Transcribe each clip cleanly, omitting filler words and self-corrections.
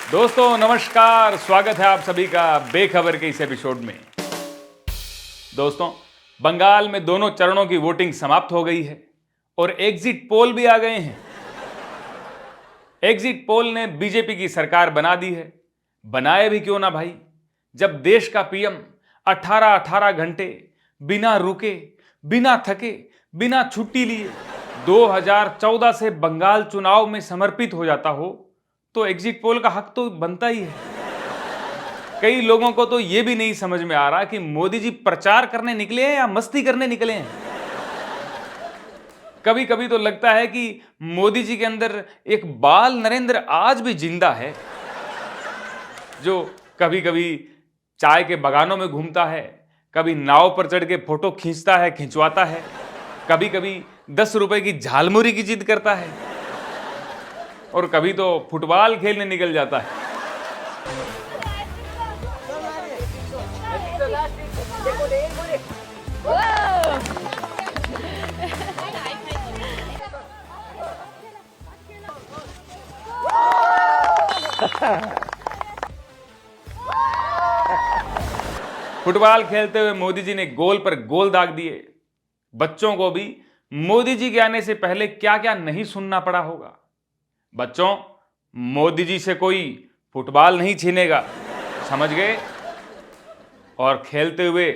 दोस्तों नमस्कार, स्वागत है आप सभी का बेखबर के इस एपिसोड में। दोस्तों, बंगाल में दोनों चरणों की वोटिंग समाप्त हो गई है और एग्जिट पोल भी आ गए हैं। एग्जिट पोल ने बीजेपी की सरकार बना दी है। बनाए भी क्यों ना भाई, जब देश का पीएम 18-18 घंटे बिना रुके, बिना थके, बिना छुट्टी लिए 2014 से बंगाल चुनाव में समर्पित हो जाता हो तो एग्जिट पोल का हक तो बनता ही है। कई लोगों को तो यह भी नहीं समझ में आ रहा कि मोदी जी प्रचार करने निकले हैं या मस्ती करने निकले हैं। कभी कभी तो लगता है कि मोदी जी के अंदर एक बाल नरेंद्र आज भी जिंदा है, जो कभी कभी चाय के बागानों में घूमता है, कभी नाव पर चढ़ के फोटो खींचता है, खिंचवाता है, कभी कभी 10 रुपए की झालमुरी की जिद करता है और कभी तो फुटबॉल खेलने निकल जाता है। फुटबॉल खेलते हुए मोदी जी ने गोल पर गोल दाग दिए। बच्चों को भी मोदी जी के आने से पहले क्या क्या नहीं सुनना पड़ा होगा। बच्चों, मोदी जी से कोई फुटबॉल नहीं छीनेगा, समझ गए? और खेलते हुए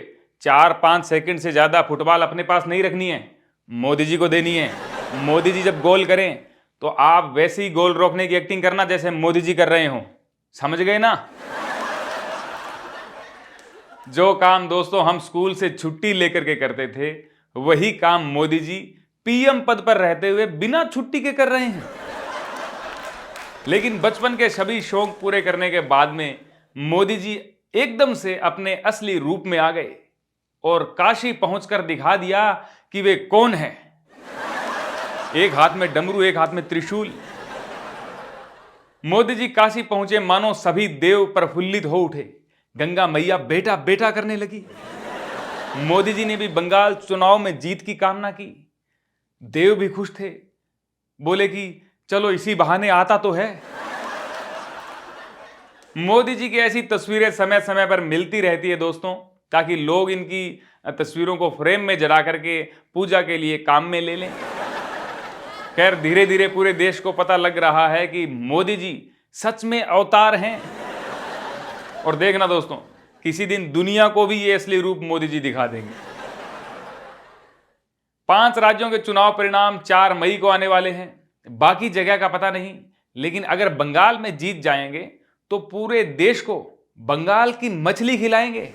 4-5 सेकंड से ज्यादा फुटबॉल अपने पास नहीं रखनी है, मोदी जी को देनी है। मोदी जी जब गोल करें तो आप वैसे ही गोल रोकने की एक्टिंग करना जैसे मोदी जी कर रहे हो, समझ गए ना? जो काम दोस्तों हम स्कूल से छुट्टी लेकर के करते थे, वही काम मोदी जी पीएम पद पर रहते हुए बिना छुट्टी के कर रहे हैं। लेकिन बचपन के सभी शौक पूरे करने के बाद में मोदी जी एकदम से अपने असली रूप में आ गए और काशी पहुंचकर दिखा दिया कि वे कौन हैं। एक हाथ में डमरू, एक हाथ में त्रिशूल। मोदी जी काशी पहुंचे, मानो सभी देव प्रफुल्लित हो उठे। गंगा मैया बेटा बेटा करने लगी। मोदी जी ने भी बंगाल चुनाव में जीत की कामना की। देव भी खुश थे, बोले कि चलो इसी बहाने आता तो है। मोदी जी की ऐसी तस्वीरें समय समय पर मिलती रहती है दोस्तों, ताकि लोग इनकी तस्वीरों को फ्रेम में जला करके पूजा के लिए काम में ले लें। खैर, धीरे धीरे पूरे देश को पता लग रहा है कि मोदी जी सच में अवतार हैं। और देखना दोस्तों, किसी दिन दुनिया को भी ये असली रूप मोदी जी दिखा देंगे। 5 राज्यों के चुनाव परिणाम 4 मई को आने वाले हैं। बाकी जगह का पता नहीं, लेकिन अगर बंगाल में जीत जाएंगे तो पूरे देश को बंगाल की मछली खिलाएंगे।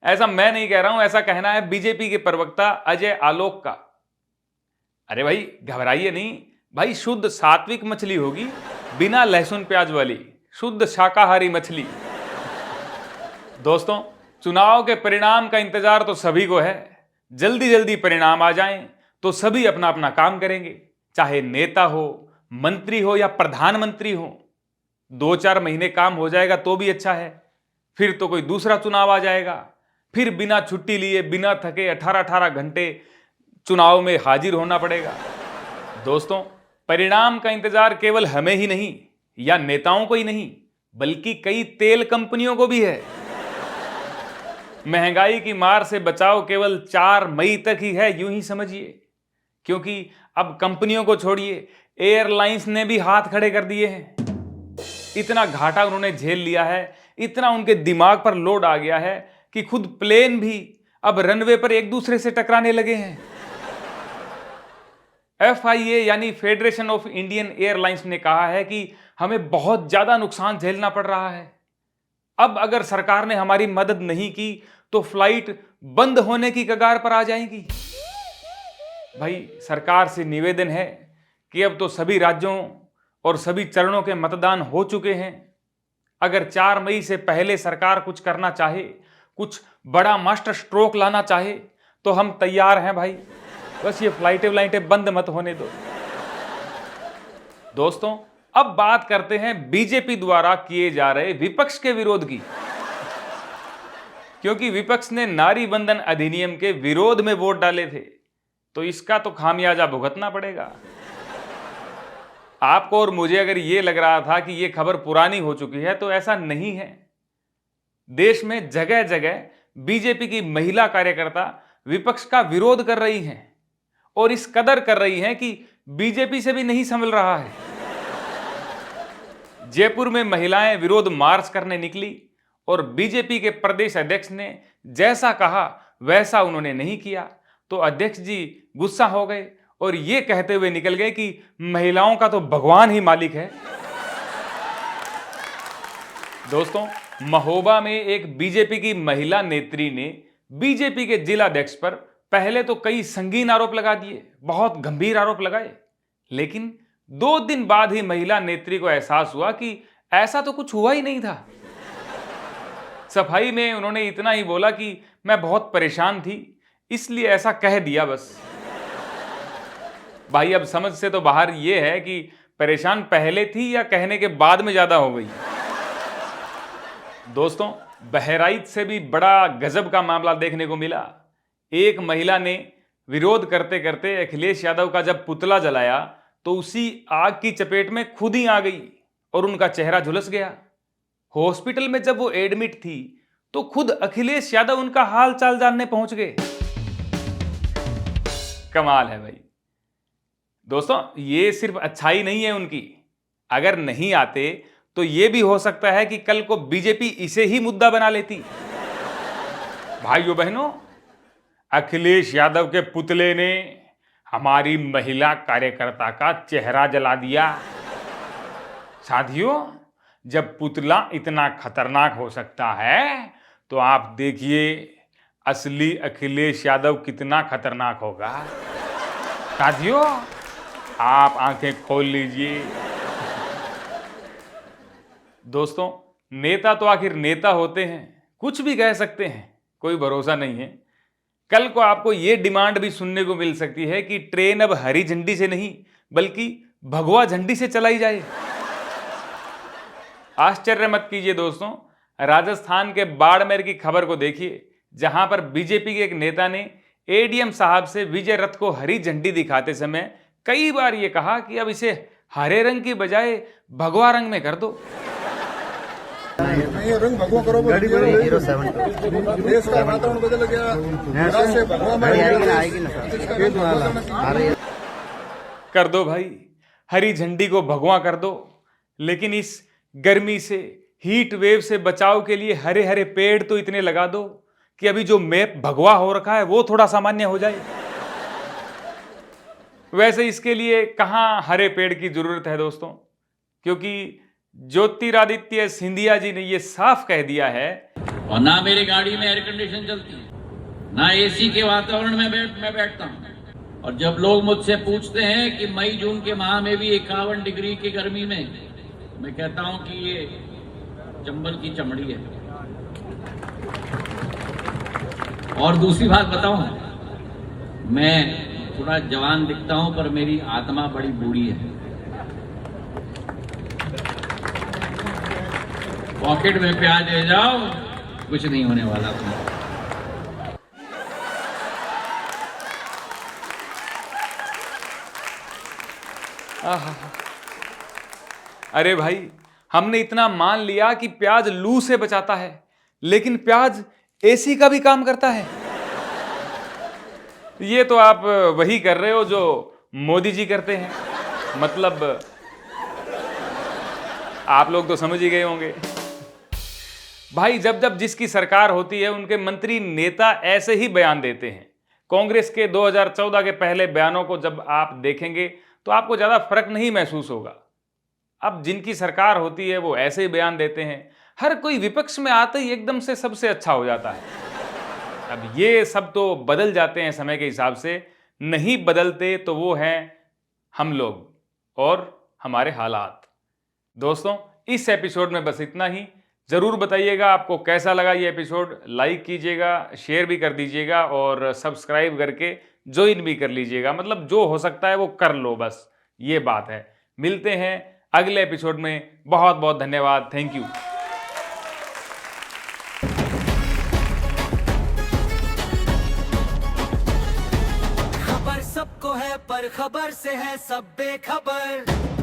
ऐसा मैं नहीं कह रहा हूं, ऐसा कहना है बीजेपी के प्रवक्ता अजय आलोक का। अरे भाई घबराइए नहीं भाई, शुद्ध सात्विक मछली होगी, बिना लहसुन प्याज वाली, शुद्ध शाकाहारी मछली। दोस्तों, चुनाव के परिणाम का इंतजार तो सभी को है। जल्दी जल्दी परिणाम आ जाएं तो सभी अपना अपना काम करेंगे, चाहे नेता हो, मंत्री हो या प्रधानमंत्री हो। 2-4 महीने काम हो जाएगा तो भी अच्छा है, फिर तो कोई दूसरा चुनाव आ जाएगा, फिर बिना छुट्टी लिए, बिना थके 18-18 घंटे चुनाव में हाजिर होना पड़ेगा। दोस्तों, परिणाम का इंतजार केवल हमें ही नहीं या नेताओं को ही नहीं, बल्कि कई तेल कंपनियों को भी है। महंगाई की मार से बचाव केवल 4 मई तक ही है, यूं ही समझिए, क्योंकि अब कंपनियों को छोड़िए, एयरलाइंस ने भी हाथ खड़े कर दिए हैं। इतना घाटा उन्होंने झेल लिया है, इतना उनके दिमाग पर लोड आ गया है कि खुद प्लेन भी अब रनवे पर एक दूसरे से टकराने लगे हैं। FIA यानी फेडरेशन ऑफ इंडियन एयरलाइंस ने कहा है कि हमें बहुत ज्यादा नुकसान झेलना पड़ रहा है। अब अगर सरकार ने हमारी मदद नहीं की तो फ्लाइट बंद होने की कगार पर आ जाएगी। भाई, सरकार से निवेदन है कि अब तो सभी राज्यों और सभी चरणों के मतदान हो चुके हैं। अगर 4 मई से पहले सरकार कुछ करना चाहे, कुछ बड़ा मास्टर स्ट्रोक लाना चाहे, तो हम तैयार हैं भाई। बस ये फ्लाइटें व्लाइटें बंद मत होने दो। दोस्तों, अब बात करते हैं बीजेपी द्वारा किए जा रहे विपक्ष के विरोध की, क्योंकि विपक्ष ने नारी बंधन अधिनियम के विरोध में वोट डाले थे, तो इसका तो खामियाजा भुगतना पड़ेगा। आपको और मुझे अगर ये लग रहा था कि ये खबर पुरानी हो चुकी है, तो ऐसा नहीं है। देश में जगह जगह बीजेपी की महिला कार्यकर्ता विपक्ष का विरोध कर रही हैं और इस कदर कर रही हैं कि बीजेपी से भी नहीं संभल रहा है। जयपुर में महिलाएं विरोध मार्च करने निकली और बीजेपी के प्रदेश अध्यक्ष ने जैसा कहा वैसा उन्होंने नहीं किया, तो अध्यक्ष जी गुस्सा हो गए और ये कहते हुए निकल गए कि महिलाओं का तो भगवान ही मालिक है। दोस्तों, महोबा में एक बीजेपी की महिला नेत्री ने बीजेपी के जिलाध्यक्ष पर पहले तो कई संगीन आरोप लगा दिए, बहुत गंभीर आरोप लगाए, लेकिन 2 दिन बाद ही महिला नेत्री को एहसास हुआ कि ऐसा तो कुछ हुआ ही नहीं था। सफाई में उन्होंने इतना ही बोला कि मैं बहुत परेशान थी, इसलिए ऐसा कह दिया बस। भाई, अब समझ से तो बाहर यह है कि परेशान पहले थी या कहने के बाद में ज्यादा हो गई। दोस्तों, बहराइच से भी बड़ा गजब का मामला देखने को मिला। एक महिला ने विरोध करते करते अखिलेश यादव का जब पुतला जलाया तो उसी आग की चपेट में खुद ही आ गई और उनका चेहरा झुलस गया। हॉस्पिटल में जब वो एडमिट थी तो खुद अखिलेश यादव उनका हाल चाल जानने पहुंच गए। कमाल है भाई। दोस्तों, ये सिर्फ अच्छाई नहीं है उनकी, अगर नहीं आते तो ये भी हो सकता है कि कल को बीजेपी इसे ही मुद्दा बना लेती। भाइयों बहनों, अखिलेश यादव के पुतले ने हमारी महिला कार्यकर्ता का चेहरा जला दिया। साथियों, जब पुतला इतना खतरनाक हो सकता है तो आप देखिए असली अखिलेश यादव कितना खतरनाक होगा। साथियों, आप आंखें खोल लीजिए। दोस्तों, नेता तो आखिर नेता होते हैं, कुछ भी कह सकते हैं, कोई भरोसा नहीं है। कल को आपको यह डिमांड भी सुनने को मिल सकती है कि ट्रेन अब हरी झंडी से नहीं बल्कि भगवा झंडी से चलाई जाए। आश्चर्य मत कीजिए दोस्तों, राजस्थान के बाड़मेर की खबर को देखिए, जहां पर बीजेपी के एक नेता ने एडीएम साहब से विजय रथ को हरी झंडी दिखाते समय कई बार यह कहा कि अब इसे हरे रंग की बजाय भगवा रंग में कर दो। ये रंग भगवा करो, गाड़ी करो, 07 देश का वातावरण बदल गया, से भगवा आएगी ना, कर दो भाई, हरी झंडी को भगवा कर दो, लेकिन इस गर्मी से, हीट वेव से बचाव के लिए हरे हरे पेड़ तो इतने लगा दो कि अभी जो मैप भगवा हो रखा है वो थोड़ा सामान्य हो जाए। वैसे इसके लिए कहां हरे पेड़ की जरूरत है दोस्तों, क्योंकि ज्योतिरादित्य सिंधिया जी ने यह साफ कह दिया है, और ना मेरी गाड़ी में एयर कंडीशन चलती है, ना एसी के वातावरण में मैं बैठता हूं। और जब लोग मुझसे पूछते हैं कि मई जून के माह में भी 51 डिग्री की गर्मी में, मैं कहता हूं कि ये चंबल की चमड़ी है। और दूसरी बात बताऊं, मैं थोड़ा जवान दिखता हूं पर मेरी आत्मा बड़ी बूढ़ी है। पॉकेट में प्याज ले जाओ, कुछ नहीं होने वाला तुम्हें। अरे भाई, हमने इतना मान लिया कि प्याज लू से बचाता है, लेकिन प्याज एसी का भी काम करता है। ये तो आप वही कर रहे हो जो मोदी जी करते हैं, मतलब आप लोग तो समझ ही गए होंगे। भाई, जब जब जिसकी सरकार होती है उनके मंत्री नेता ऐसे ही बयान देते हैं। कांग्रेस के 2014 के पहले बयानों को जब आप देखेंगे तो आपको ज्यादा फर्क नहीं महसूस होगा। अब जिनकी सरकार होती है वो ऐसे ही बयान देते हैं, हर कोई विपक्ष में आते ही एकदम से सबसे अच्छा हो जाता है। अब ये सब तो बदल जाते हैं समय के हिसाब से, नहीं बदलते तो वो हैं हम लोग और हमारे हालात। दोस्तों, इस एपिसोड में बस इतना ही। जरूर बताइएगा आपको कैसा लगा ये एपिसोड, लाइक कीजिएगा, शेयर भी कर दीजिएगा और सब्सक्राइब करके ज्वाइन भी कर लीजिएगा। मतलब जो हो सकता है वो कर लो, बस ये बात है। मिलते हैं अगले एपिसोड में। बहुत बहुत धन्यवाद, थैंक यू। खबर सबको है पर खबर से है सब बेखबर।